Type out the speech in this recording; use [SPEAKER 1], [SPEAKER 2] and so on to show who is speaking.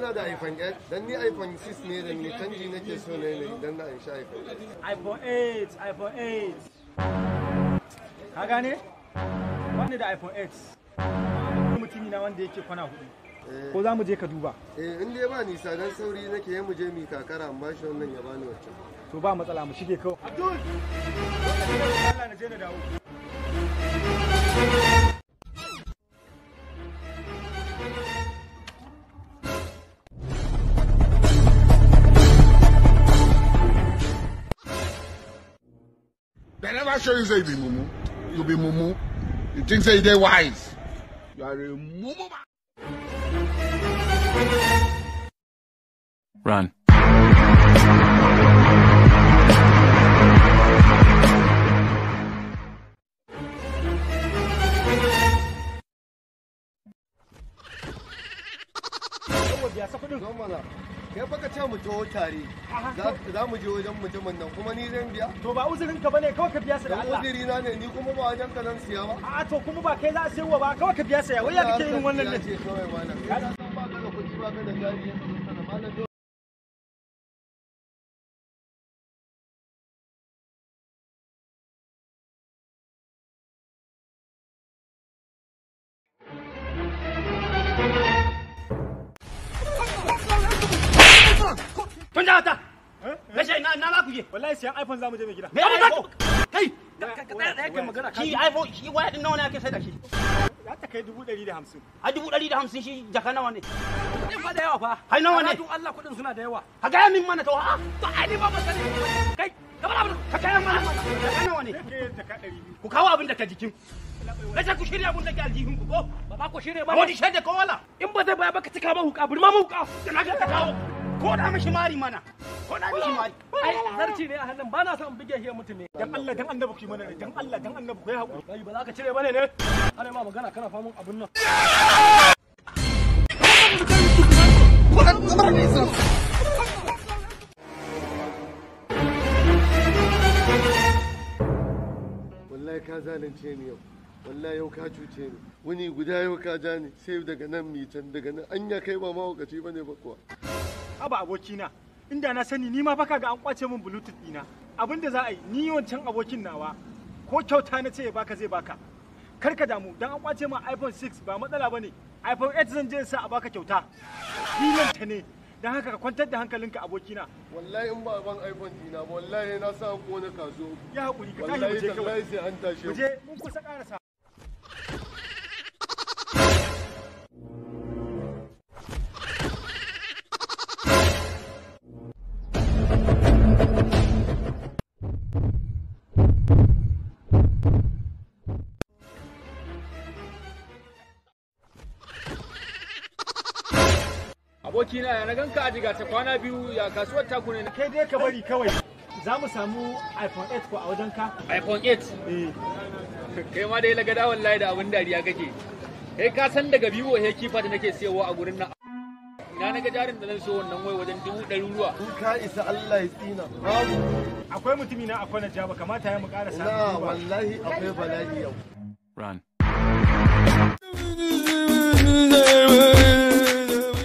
[SPEAKER 1] kana da iPhone 8 dan ni iPhone 6 ne da ni canji nake so ne idan na insha
[SPEAKER 2] iPhone 8 iPhone 8 ka gane wani da iPhone 8 mutumi na wanda yake kwana hudu ko za mu je ka duba
[SPEAKER 1] in dai ba nisa dan sauri nake yi mu je mi kakara amma shi wannan ya bani wacce
[SPEAKER 2] to ba matsala mu shige kawai Abdul Allah na je na dawo
[SPEAKER 3] They never show you say you be mumu. You be mumu. You think say they wise. You are a mumu man.
[SPEAKER 4] Run.
[SPEAKER 1] Kai baka ce mu taho tare za mu je wajen mutumin nan kuma ni zan biya
[SPEAKER 2] to ba uzurin ka bane kawai ka biya sa da Allah
[SPEAKER 1] uzuri na ne ni kuma ba wajen ka zan siya ba
[SPEAKER 2] a to kuma ba kai za a sayarwa ba kawai ka biya sa wai ya kake yin wannan ne
[SPEAKER 1] ce kawai malam ka san ba ka da kuɗi ba ka da jari yanzu malam
[SPEAKER 5] Kun da ta? Rashin na za ku je?
[SPEAKER 2] Wallahi siyan iPhone za mu je mai gida.
[SPEAKER 5] Me iPhone? Kai! Kai magana. Shi iPhone shi waya din nawa ne ake sai da shi?
[SPEAKER 2] Ya ta kai 150.
[SPEAKER 5] A 150 shi jaka nawa ne? Kuɗin fa da yawa fa. Hai nawa ne?
[SPEAKER 2] Don Allah kuɗin suna da yawa.
[SPEAKER 5] Ka gaya min mana to ha? To ai ni ba ba sani. Kai! Ka bar abin ka gaya mana. Jaka nawa ne?
[SPEAKER 2] Jaka 200.
[SPEAKER 5] Ku kawo abin da ka jikin. Nace ku shirya abin da ke aljihun ku ko? Ba ku shirya ba. Wani shaida ko wala? In ba zai baya ba ka cika ma huka, burma ma huka. Da na ga ka kawo. Ko da mishi mari mana. Ko da mishi mari.
[SPEAKER 2] Ai zarci ne a hannun ba na son bige shi mutum ne. Dan Allah dan annabi ku mana ne. Dan Allah dan annabi ku yi hakuri. Bai ba za ka cire bane ne? Ana ma magana kana famun abun nan.
[SPEAKER 1] wallahi ka zalunce ni yau wallahi yau ka cuce ni wani guda yau ka ja ni sai daga nan mi can daga nan anya kai ba mahaukaci bane ba kuwa
[SPEAKER 2] Aba abokina inda na sani ni ma fa kaga an kwace min bluetooth dina abinda za a yi ni wancan abokin nawa ko kyauta na ce ya baka zai baka kar ka damu dan an kwace min iPhone 6 ba matsala bane iPhone 8 zan je sa a baka kyauta dinan ta ne dan haka ka kwantar da hankalinka abokina
[SPEAKER 1] wallahi in ba ban iPhone dina ba wallahi na sa ko na kaso
[SPEAKER 2] ya hakuri ka tashi mu je kawai
[SPEAKER 1] wallahi sai an tashi
[SPEAKER 2] mu je mun kusa karasa
[SPEAKER 6] abokina ya na ganka a jiga ta kwana biyu ya kasuwar taku ne
[SPEAKER 2] kai dai ka bari kawai za mu samu iPhone 8 ko a wajen ka
[SPEAKER 6] iPhone 8 kai ma dai lagada wallahi da abin dariya kake kai ka san daga biwo he kifa da nake siyowa a gurin nan ina naga jarin da zan so wannan wai wajen 100,000
[SPEAKER 1] in ka isa Allah ya tsina babu
[SPEAKER 2] akwai mutumi na akwai na jaba kamata ya mu karasa
[SPEAKER 1] na wallahi akwai bala'i yau
[SPEAKER 4] Run.